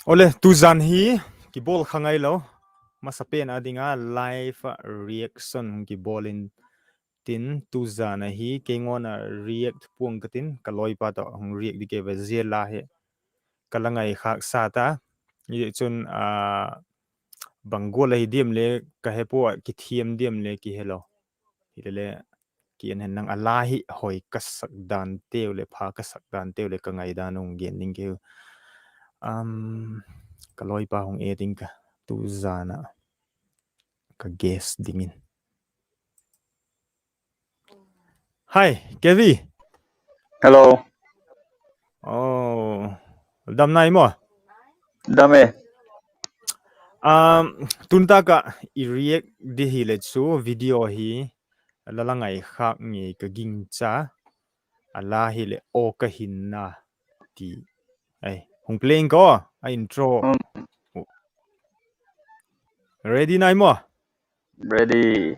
ole tu zan hi ki bol khangai lo masapen adinga live reaction ki bolin tin tu zan hi kengona react puang katin kaloi pa to hong react dike ve zela he kalangai khak sata ye chun bangol hi dim le ka hepo ki thiam dim le ki hello hilele ki en nang alahi hoi kasak dan teu le pha kasak dan teu le ka ngai danung gen ning ke kaloi pa hong eding ka tu zana ka guess dingin hi Kevi. Hello. Oh dam nai mo Dame. tunta ka I react di hi le chu video hi lalangai khak ngi ka ging cha ala hi le o ka hinna ti ai hong playing ko a intro ready nai mo Ready.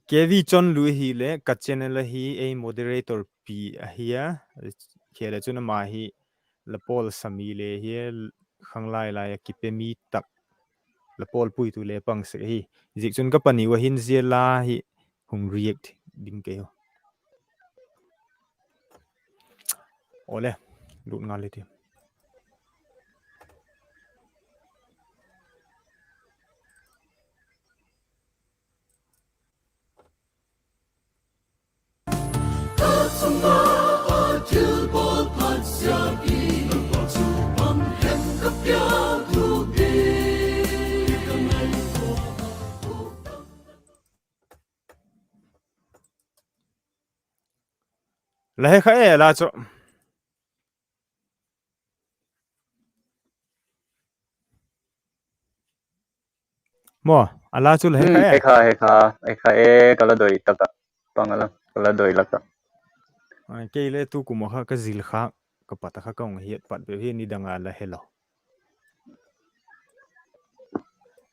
Kevi chon lu hi le ka channel hi a moderator p ahia khela chuna ma hi la pol sami le hi khanglai la ki pe mi tak la pol pui tu le pang se hi zik chun ka pani wa hin zela hi hung react ding ke ole lut ngal le ti la he kha e la cho mo ala chu la he kha e Eka e kala doi taka. Pangala kala doi laka. ke le tu ku mo kha ka zil kha ka pata kha kaung hiat pat be hi ni danga la hello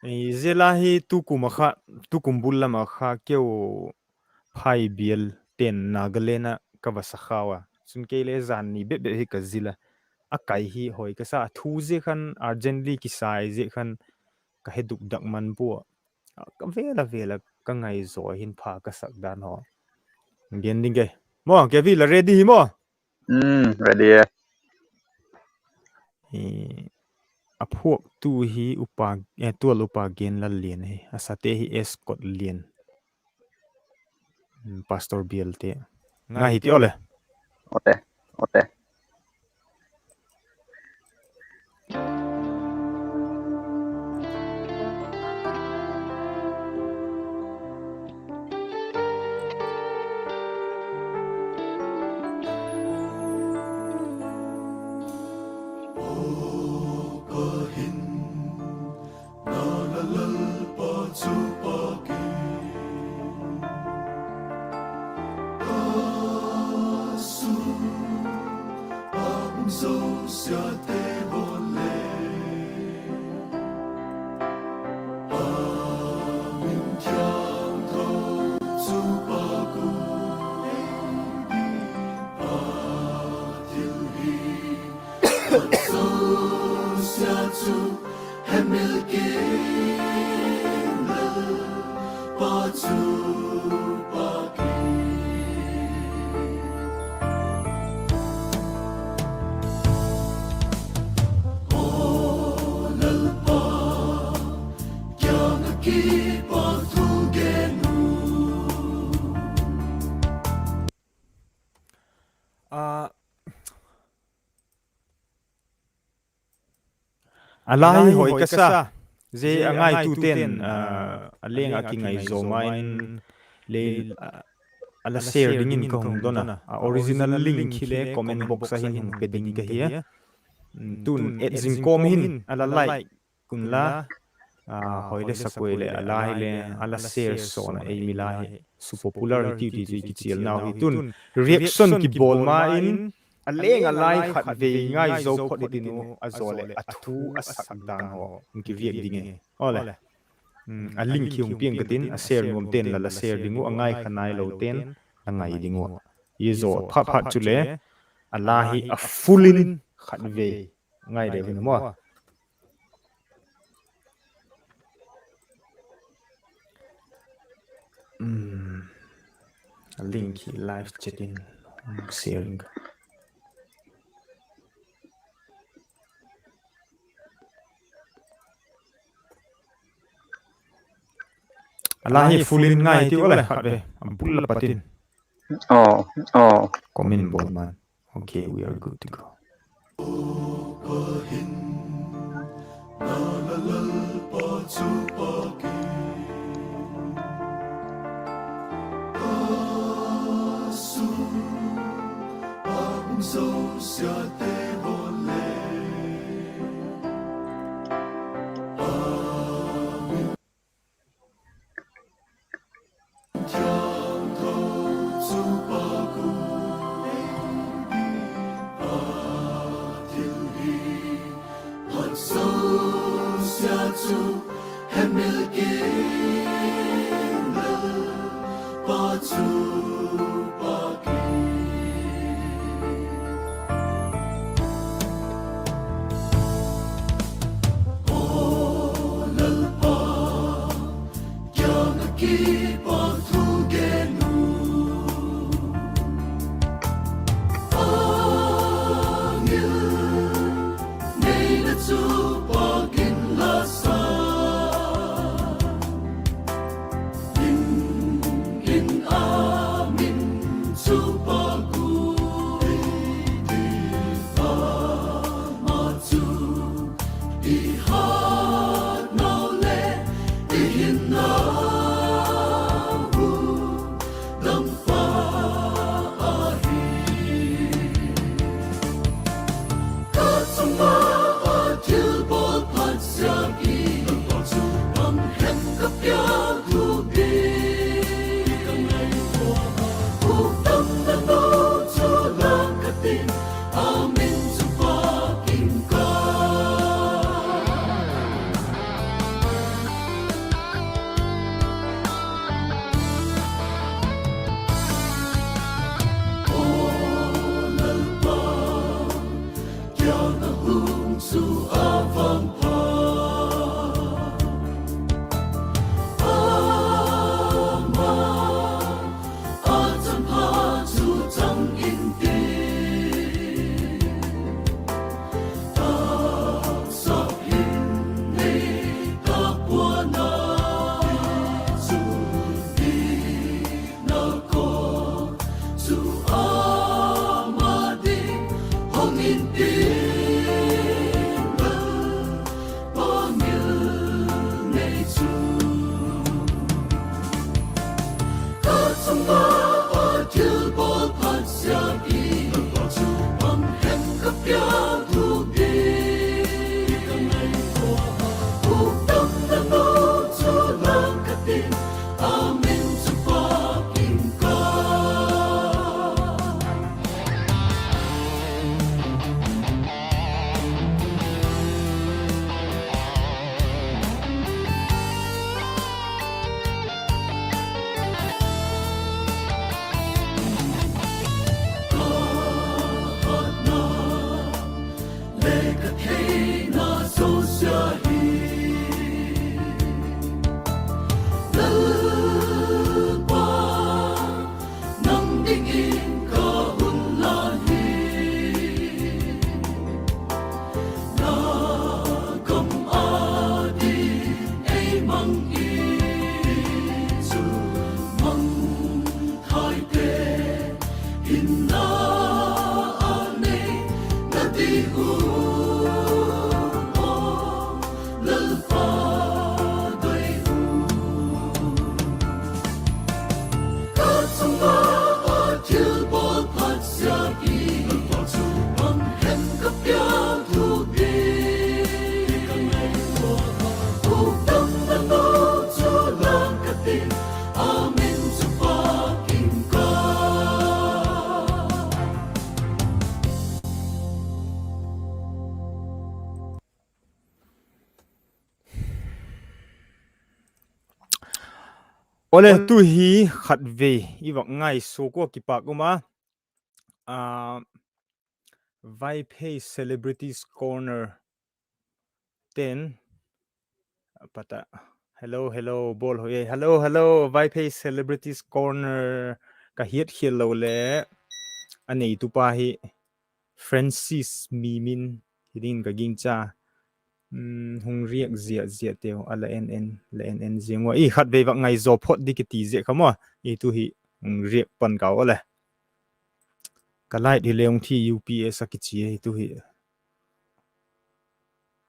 e zela hi tu ku mo kha tu kum bul la ma kha keu phai bial ten nagalena ka wasa khawa sun ke le zan ni be hi ka zila akai hi hoi ka sa thu je khan urgently ki sai je khan ka heduk dak man pu ka vela ka ngai zo hin pha ka sak dan ho gen ding ke mo ke vi la ready hi mo Ready. e a phuak tu hi upa tual upa gen la lien he asate hi escort lien pastor bial te nga hi ti ole Ote. alai hoi ka sa je angai tu ten aleng aki ngai zo main le ala share dingin ka hung dona original link khile comment box a hin hung peding ka hi tun jing kom hin ala like kun la hoile sakwele ala ile ala share so na ei mila he su popularity ti ki chiel naw hi tun reaction ki bol ma in aleng alai khat ve ngai zo khot dinu azole athu asak dan ho ki viek dinge ole a link hi hung pieng katin a share ngom ten la share dingu angai khanai lo ten angai dingu ye zo pha chule ala hi a fullin khat ve ngay để mình mua link live chatting sharing alahi fulin ngay ti wala khatve bulla patin comment bol man okay we are good to go ole tu hi khat ve iwak ngai so ko ki pa kuma vai pay celebrities corner ten pata hello ball hoye hello vai pay celebrities corner ka hiat khil lo le anei tu pa hi Francis Mimin hidin ka ging cha hung riek zia teo ala en zingwa i khat ve wak ngai zo phot dikiti je khamo i tu hi hung riek pan kaw ala kalai di leong thi UPS akichi hi tu hi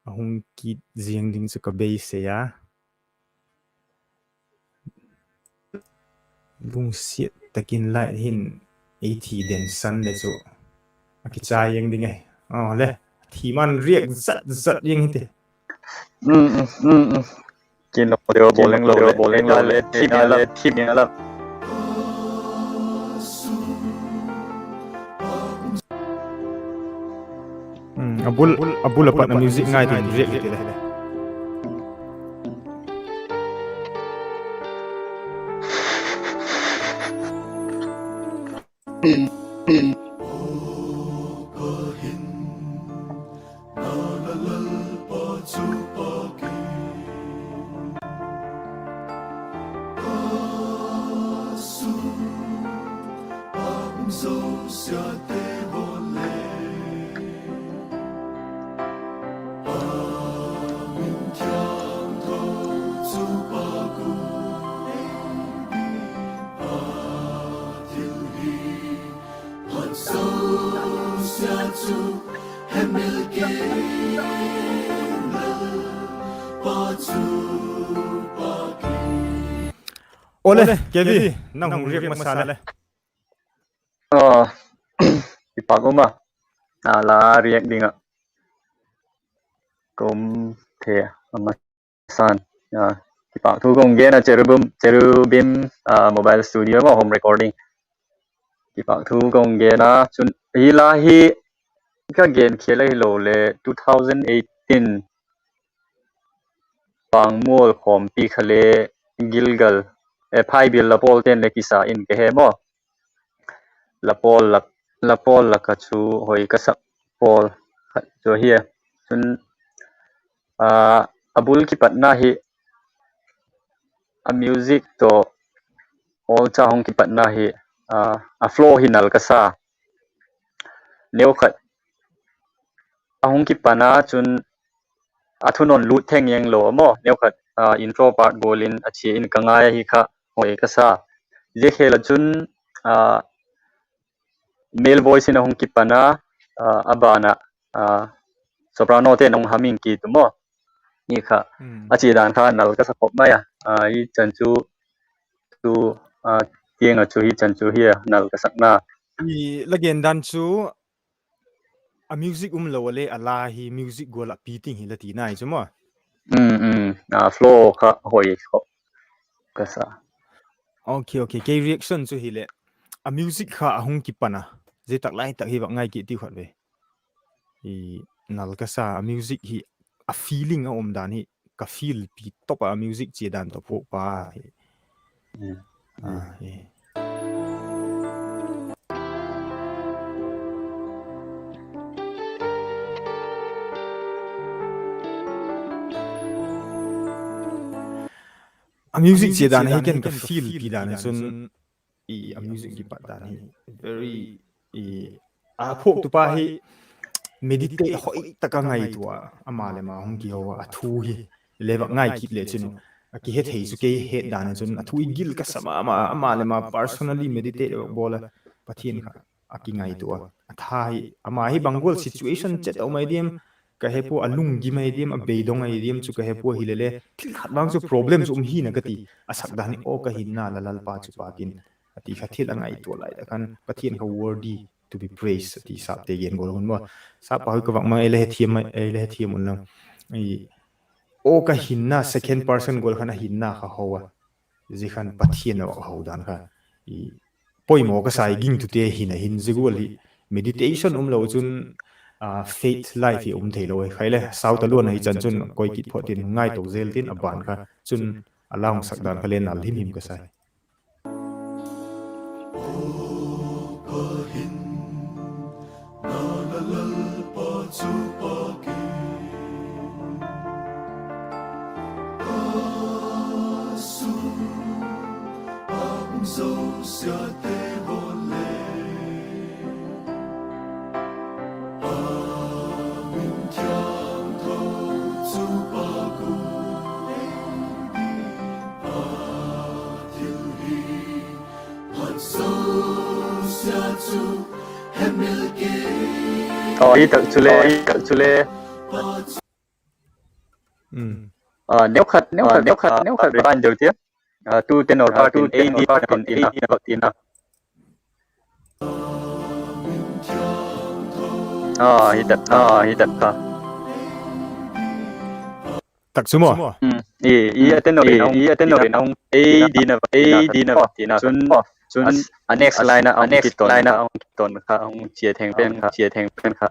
hung ki ziang ding chu ka be se ya lung siat takin lai hin ei thi den san le chu akicha yang ding ai le thi man riek zat yang hi te Kin lo de bowling lo le team ya la abul apa na music ngai din riek te le Ole kevi nang hung riek masala ipaguma ala riak dinga kom the amasan ipak thu gong ge na cherubim mobile studio ma home recording ipak thu gong ge na chun ilahi ka gen khela lo le 2018 pangmol khom pi khale gilgal phai bil la pol ten le kisa in ke he mo la pol la ka chu hoi ka sak pol jo here chun abul ki patna hi a music to all cha hong ki patna hi a flow hinal ka sa neu khat ahong ki pana chun athunon lu theng yang lo mo neu khat intro part bolin achi in kangaya hi kha hoi ka sa je khela chun male voice in ahong ki pana abana soprano te nong humming ki tumo ni kha achi dan kha nal ka sakop maya I chanchu tu tieng chu hi chanchu hi nal ka sakna i lagen dan chu a music lo le ala hi music gola beating hi lati nai chu mo flow kha hoi ka sa okay ke reaction chu hi le a music kha ahung ki pana je tak lai tak hi wa ngai ki ti khat ve I nal ka sa a music hi a feeling a om dan hi ka feel pi top a music che dan to pho pa hi a music che dan hi ken ka feel pi dan chun a music gi pa dan hi very a pho tu pa hi meditate hoi taka ngai tua amale ma hong ki ho a thu hi lewak ngai ki le chinu ki he thei su ke he dan chun a thui gil ka sama ma amale ma personally meditate bola pathin kha aki ngai tua a thai ama hi bangol situation chet o mai dim ka he po alung gi mai dim a beidong ai dim chu ka he po hilele thil khat bang chu problem chu hi na kati asak dan o ka hinna lalal pa chu pa kin ati khathil angai to lai da kan pathin ka wordy to be praised ati sap te gen gol gon mo sa pa ka wang ma ele thiam un lang I o ka hinna second person gol khana hinna kha howa ji khan pathian wa ho dan kha I poimo ka sai ging tu te hin zigol hi meditation lo chun faith life hi theilo khaile south alone hi chan chun koi ki photin ngai to zel tin aban kha chun along sak dan kha len al him ka sai na la la ý tự chú lê nếu khát về ban đầu tiên tu tên ở tu tên đi bắt tin tin hi đặt tak sumo tên ở ông đi na chun next line ông ton kha ông chia thành pen kha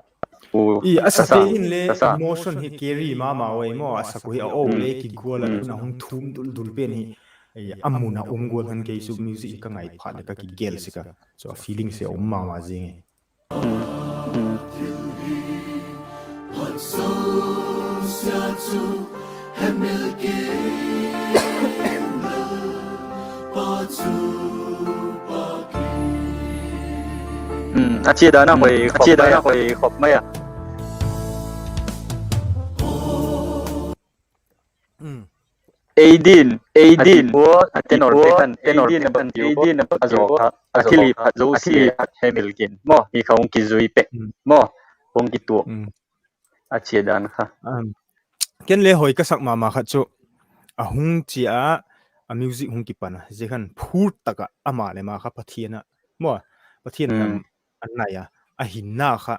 asa hin le emotion hi carry ma wei mo asa ko hi o le ki gola thuna hung thum dul pen hi amuna ongol han ke su music ka ngai pha ka ki gel sika so feeling se ma jing chia đó là hồi hộp mấy à Aidin của tenor pen azo akili azo si Hamilton mo hi không ki zui pe mo không ki tu chia dan kha ken le hoi ka sak ma kha chu ahung chia a music hung ki pana je khan phur taka ama le ma kha pathiana mo pathian anaya a hinna kha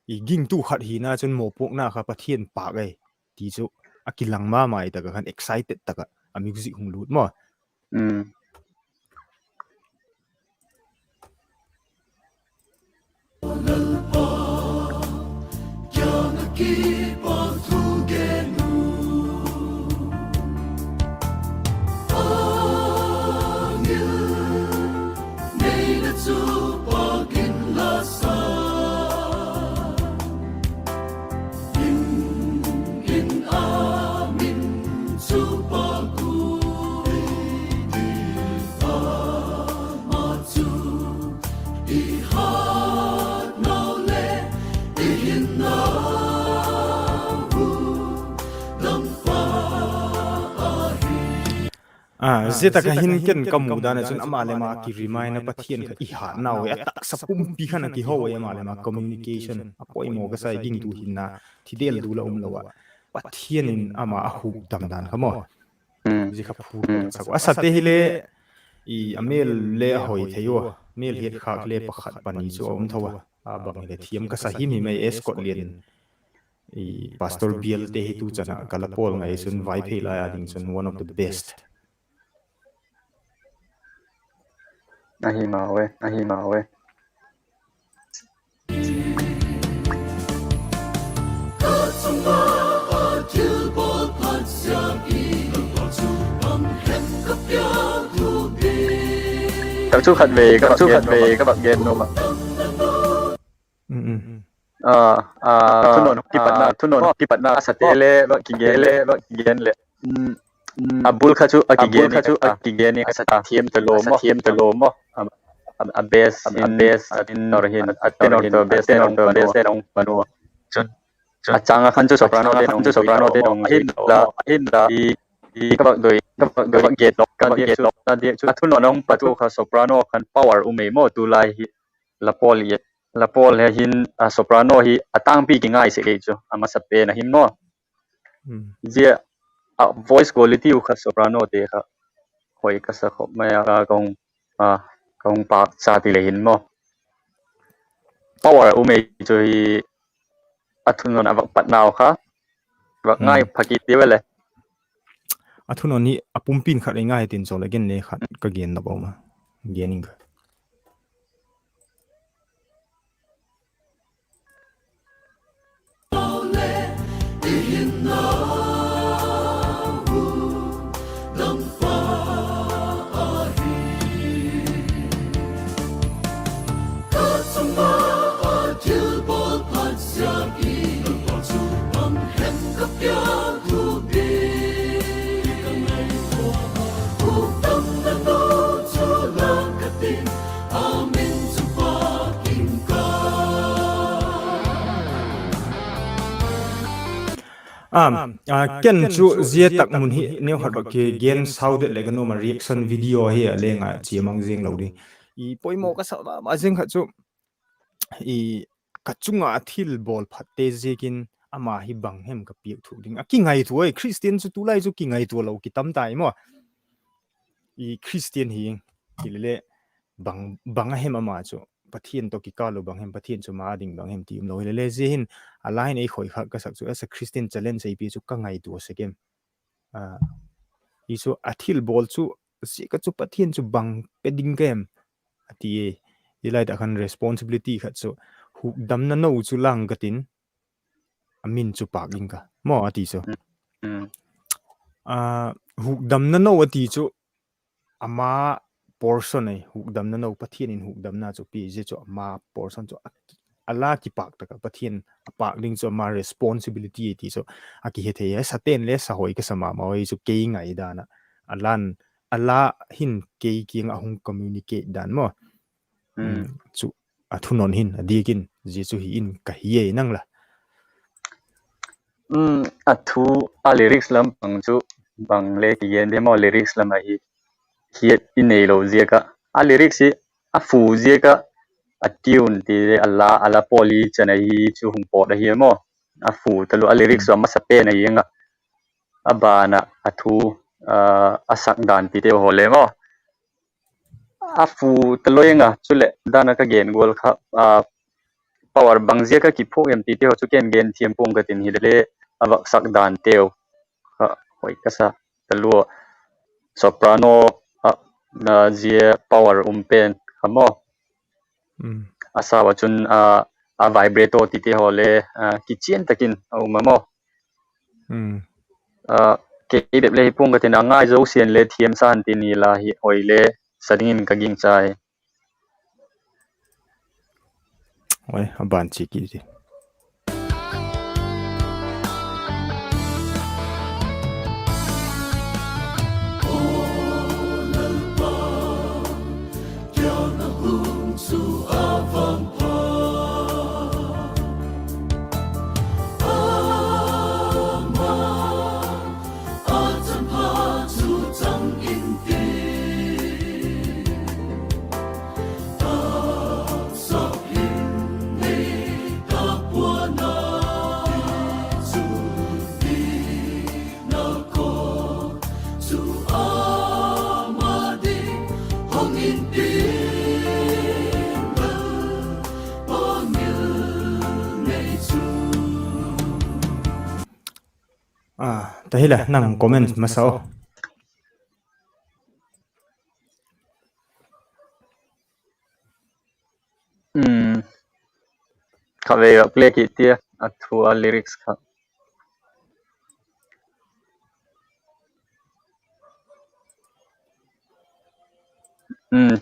I ging tu khat hina chun mo pok na kha pathian pa gai ti chu akilang ma mai ta khan excited taka a music hung lut mo zeta ka hin ken kamu dana chun amale ma ki remind pathian kha I ha naw ya tak sapum pi khana ki ho ya male ma communication apoi mo ka sai ging tu hinna thidel du la lawa pathian in ama hu dam dan khamo ji kha phu sa asa te hile I amel le hoi theyo mel het khak le pakhat pani chu thawa bang le thiam ka sa hi mi mai Kawtlian pastor Bial te hi tu chana kalapol ngai sun vai phela ya ding chun one of the best Ahi mawe Cảm xúc hận về các bạn game đúng không ạ? Thu nôn ki patna satele lo ki gen le abul khachu aki gen ni sa thiem te lo mo a base in nor hin tenor to base nong manu chun achanga khan chu soprano de nong hin la I các bạn get lock ta dia chu thu nong patu kha soprano khan power umei mo tu lai hi la pol he hin soprano hi atang pi ki ngai se ke chu ama sape na him no je voice quality u kha soprano te kha hoi ka sa kho maya kong pa sa ti le hin mo power umei chu hi athun na pat naw kha wa ngai phaki ti wele athun oni apumpin khat ngai tin chol again le khat ka gen na ba ma gening ken chu zia tak mun hi neu hat ba ke gen saude le gano ma reaction video hi alenga chiamang jeng lo ding I poimo ka sa ma jeng kha chu I kachunga thil bol phatte jekin ama hi bang hem ka piek thu ding a ki ngai thu oi Christian chu tulai chu ki ngai tu lo ki tam tai mo I Christian hi kilele bang hem ama chu pathian to ki kalu bang hem pathian chu ma ding bang hem tim lo le je hin alain ei khoi kha ka sak chu as a Christian challenge ei pi chu ka ngai tu second isu athil bol chu si ka chu pathian chu bang peding game ati ilai da khan responsibility khat chu huk dam na no chu lang gatin amin chu pak ling ka mo ati so huk dam na no ati chu ama portion ei huk dam na no pathian in huk dam na chu pi je chu ama portion chu ala ki pak ta ka pathian apak ding chu ama responsibility ati so aki he the ya saten le sa hoi ka sama ma hoi chu ke ngai da na alan ala hin ke king ahung communicate dan mo chu athunon hin adikin je chu hi in ka hi nang la athu a lyrics lam pang chu bang le ki yen demo lyrics lam hi hiat inei lo ziaka a lyrics hi a fu ziaka a tune ti alla ala poli chana hi chu hung po da hi mo a fu talu a lyrics ma sa pe na yenga abana athu a sak dan ti te hole mo a fu taloyenga chule dana ka gen gol kha power bangzia ka ki phok em ti te ho chu ken gen thiam pum ka tin hi le awak sak dan teo hoi ka sa talu soprano na zia power pen khamo asawa chun a vibrato ti te ho le ki chen takin mamo ke beb le pum ka tin angai zo sian le thiam san ti ni la hi hoi le sadingin ka ging chai oi aban chi ki ji tahila nang comment masao khawe play ki tia athu a lyrics kha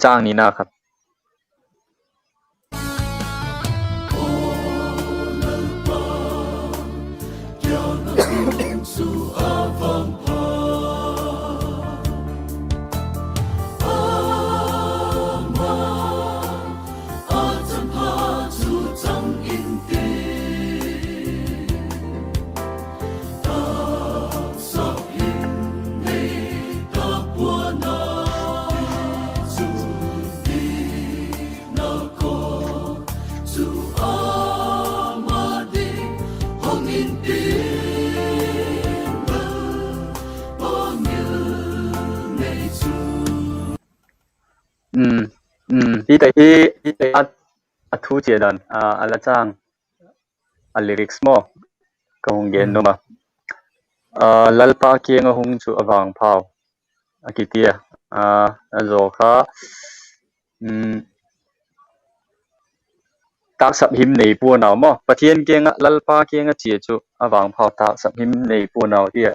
chang ni na khat hi ta hi athu che dan ala chang a lyrics mo ka hung gen no ma lalpa ke nga hung chu awang phau akitia zo kha tak sap him nei pu naw mo pathian ke nga lalpa ke nga che chu awang phau tak sap him nei pu naw tia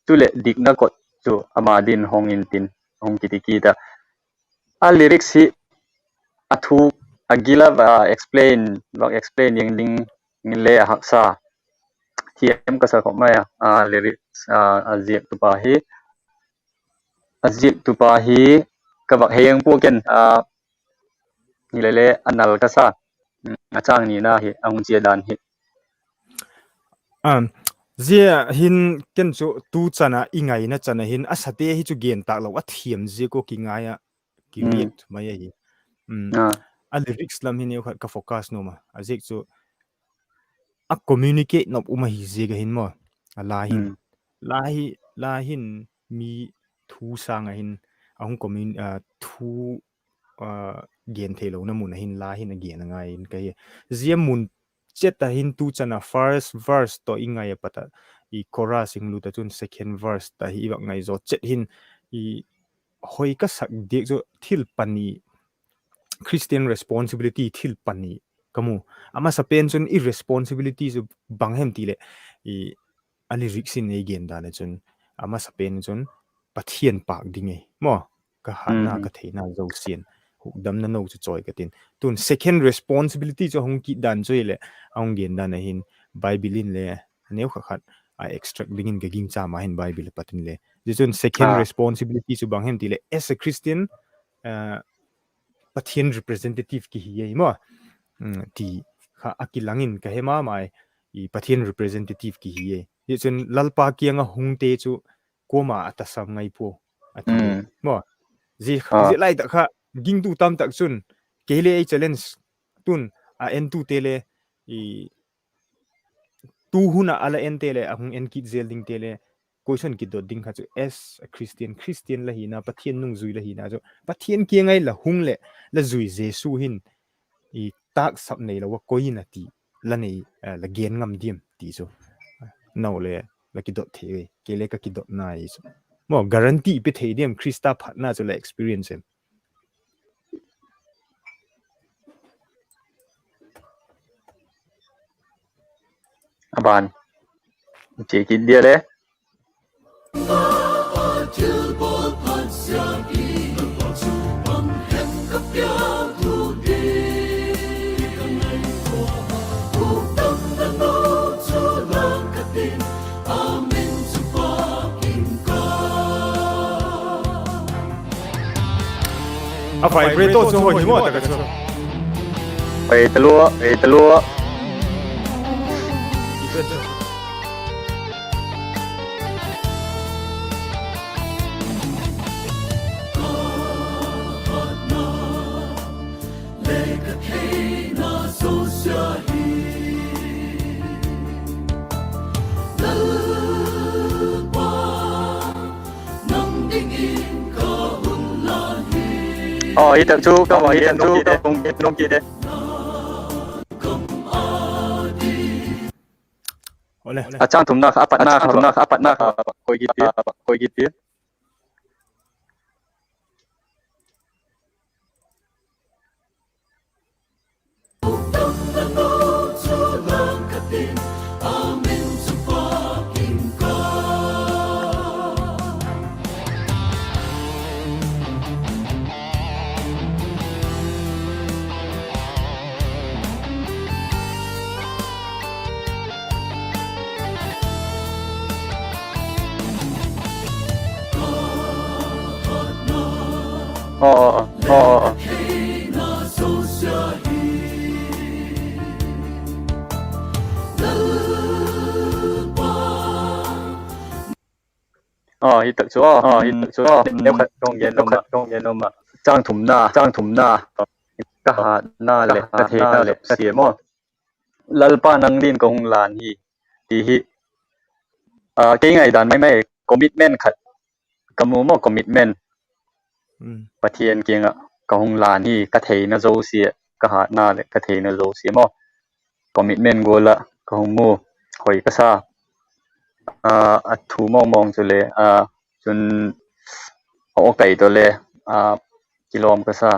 tule dikna ko chu ama din hong in tin hong kitiki da a lyrics hi athu agila explain yang ding le haksa thiam ka sa ko maya lyrics azip tu pa hi ka bak heyang pu ken ni le anal ka sa achang ni na hi ang chia dan hi zia hin ken chu tu chana ingai na chana hin asate hi chu gen tak lo a thiam je ko ki ngaya ki react mai hi a lyrics lam hin khat ka focus no ma azek chu a communicate no uma hi je ga hin mo a la hin mi thu sang a hin ahung thu gen thelo na mun hin la hin a gen ngai in kai zia mun cheta hin tu chana first verse to ingai pata I chorus sing lu ta chun second verse ta hi wa ngai zo chet hin I hoi ka sak dek zo thil pani Christian responsibility thil pani kamu ama sa pen chun irresponsibility zo banghem ti le I ali riksin nei gen da le chun ama sa pen chun pathian pak dinge mo ka hana ka theina zo sien dam na no chu choi ka tin tun second responsibility cho hong ki dan choi le ong gen da na hin bible in le neu kha khat I extract dingin ga ging cha ma hin bible patin le chun second responsibility chu banghem ti le as a Christian pathian representative ki hi mo ti kha akilangin ka hema mai I pathian representative ki hi ye chun lalpa kianga hungte chu koma atasam ngai po ati mo ji lai ta kha ging tu tam tak chun kele ai challenge tun a en tu tele I tu huna ala en tele ahung en ki zel ding tele question ki dot ding kha chu as a Christian la hi na pathian nung zui la hi na jo pathian ki ngai la hung le la zui jesu hin I tak sap nei lo wa koi na ti la nei la gen ngam diem ti so no le la ki dot the kele ka ki dot na I so mo guarantee pe the diem Krista phat na so la experience em aban chỉ kỹ dia le a vibrato so ho hi mo ta ka so về telua hi tập chu câu hỏi hiện chu câu cùng kết nông kia đấy trang thùng na apat na koi gitu hi tập chu nếu không nghe mà trang thùng na ka ha na le ka the na le sie mo lalpa nang din ko hung lan hi ti hi cái ngày dan mai commitment khat kamu mo commitment pathian kinga ka hung lan hi ka thei na zo sie ka ha na le ka thei na zo sie mo commitment gola ka hung mu hoi ka sa thu mong chu le chun o kai to le kilom ka sa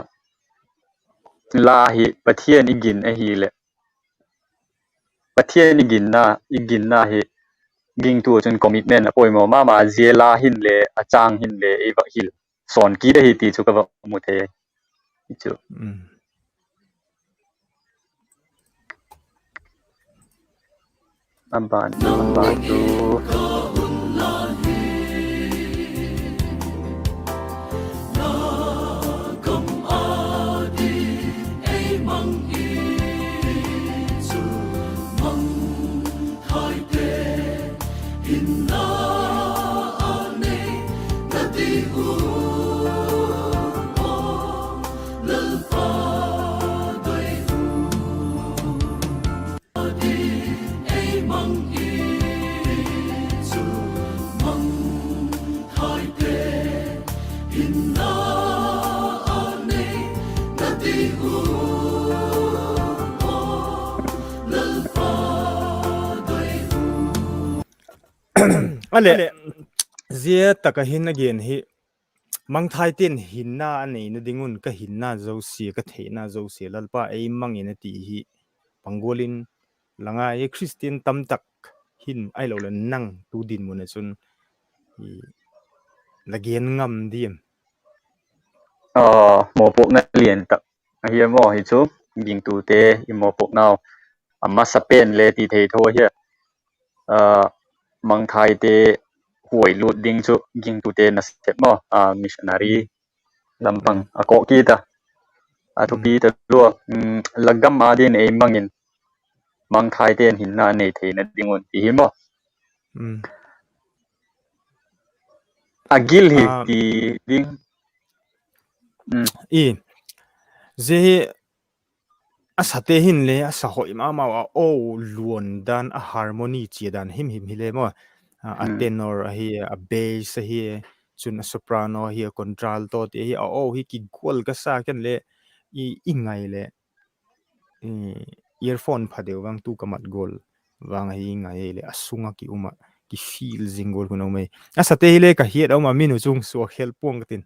la hi pathian igin a hi le pathian igin na hi ging tu chun commitment apoi mo ma zela hin le achang hin le e ba hil son ki de hi ti chu ka ba mu the chu amban tu Hinna ane nadi lalpa doi di ay mang isu mang hai te hinna ane nadi lalpa doi ale zia taka hin again hi mang thai ten hinna ani na dingun ka hinna zo si ka theina zo si lalpa ei mangina ti hi pangolin langa e christian tam tak hin ai lo la nang tu din mun chun hi lagen ngam diem mo pok na liền tak hi mo hi chu ging tu te i mo pok now amma sapen le ti thei tho hi mang thai te huai lut ding chu ging tu te na step mo missionary lampang ako kita atu pi te lu lagam ma din e mangin mang thai ten hinna nei thei na dingun ti hi mo agil hi ti ding e ze asate hin le asa hoi ma ma o luon dan a harmony chi dan him hile mo a tenor hi a bass hi chun a soprano hi a contralto te hi o hi ki gol ka sa ken le i ingai le earphone phadeu wang tu kamat gol wang hi ngai le asunga ki uma ki feel jingol kuno mai asate hi le ka hiet au ma minu chung so help pong tin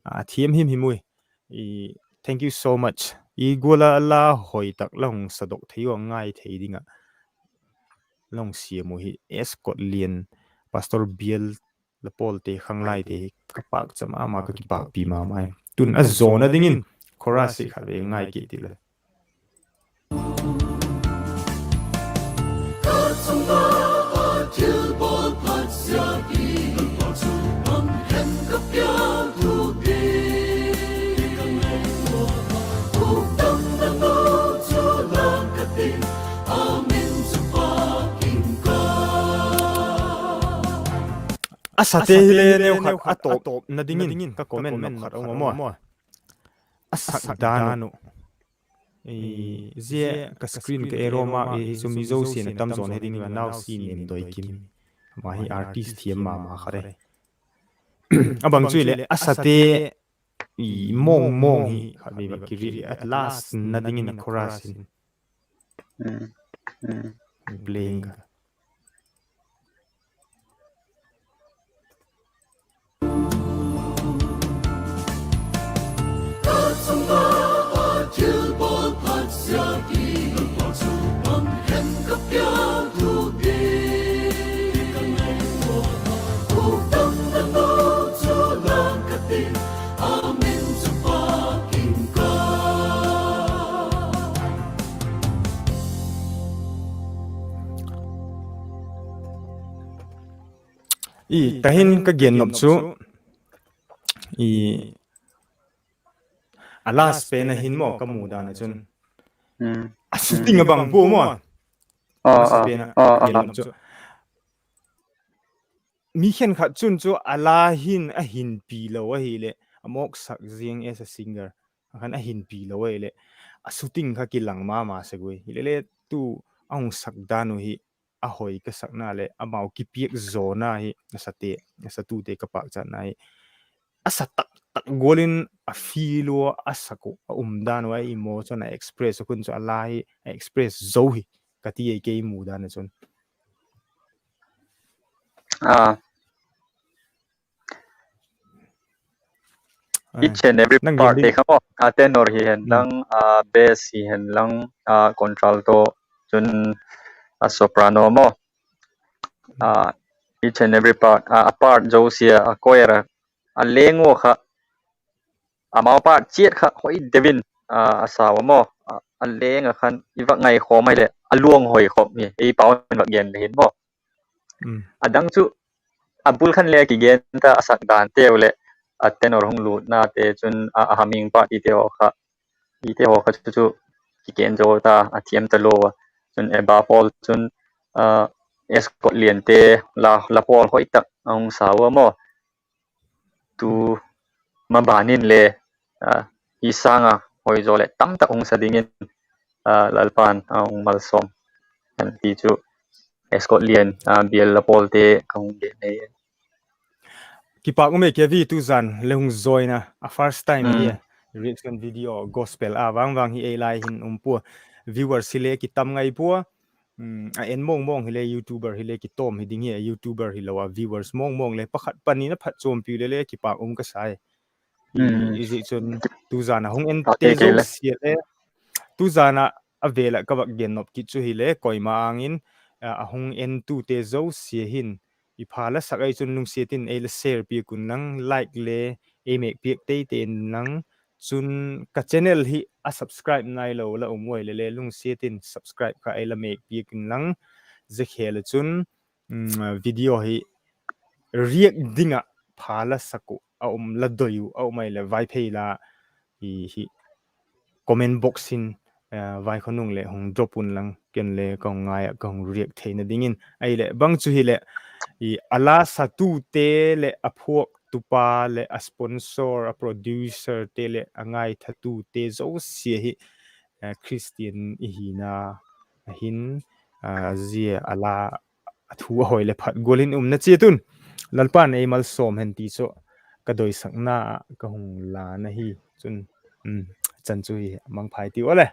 a thiam him himui thank you so much I gola la hoi tak long sadok theiwa ngai thei dinga long siamu hi Kawtlian pastor Bial la pol te khanglai te kapak chama ma ka kipak pi ma mai tun a zona dingin chorus si khale ngai ki tila asate hile ne khat atop na dingin ka comment no khat mo asak danu zia ka screen ka aroma sumi zo sin tam zone heading wa now scene in doi kim ma hi artist thiam ma khare abang chuile asate mong hi khabi ba kiri at last na dingin chorus playing tahin ka gen nop chu alas pe na hin mo ka mu da na chun shooting bang po mo pe na gen nop chu mi khen khat chun chu ala hin a hin pi lo wa hi le amok sak jing as a singer khan a hin pi lo wa le a shooting kha ki lang ma segwe hi le tu ong sak danu hi a hoi ka sakna le amau ki piek zona hi asate asatu te ka pak cha nai asatak tak golin a filo asako umdan wa emotion a express kun cho alai express zo hi kati e ke mu dan chon each and every part te khamo tenor hi hen lang bass hi hen lang contralto chun soprano mo each and every part a part jo sia a choir a lengo kha amao part chiet kha hoi devin asawa mo a lenga khan iwa ngai khomai le aluang hoi khom ni ei paw ba gen le hin mo adang chu abul khan le ki gen ta asak dan teule a tenor hong lu na te chun a haming pa ti te ho kha chu ki ken jo ta a thiam ta lo chun e ba pol chun Kawtlian te la pol hoi tak ong sawa mo tu mabanin le isanga hoi zo le tam tak ong sadingin lalpan ong malsom kan ti chu Kawtlian Bial la pol te kong de ne kipak ume ke vi tu zan lehung zoina a first time hi reaction video gospel wang hi lai hin umpu viewer sile ki tam ngai pu a en mong hi le youtuber hi le ki tom hi ding hi youtuber hi lawa viewers mong le pakhat pani na phat chom pi le kipak ka sai i chun tu zan hung en te zo siale tu zana avela ka bak gen nop ki chu hi le koima angin ahung en tu te zo sia hin i phala sakai chun lung setin e le share pi kun nang like le e mek pi te ten nang chun ka channel hi a subscribe nai lo la umoi le lung setin subscribe ka e la mek pi kun nang ze khel chun video hi riak dinga phala saku a la doyu a mai le vai phela hi comment box in vai khonung le hong dropun lang ken le kong ngai kong riak theina dingin ai le bang chu hi le i ala satu te le a phuak tupa le a sponsor a producer te le angai thatu te zo si hi Christian Hinna hin zia ala thu hoi le phat golin na chi tun lalpan e mal som hen ti so kadoi sakna ka hong la na hi chun chan chu hi mang phai ti ole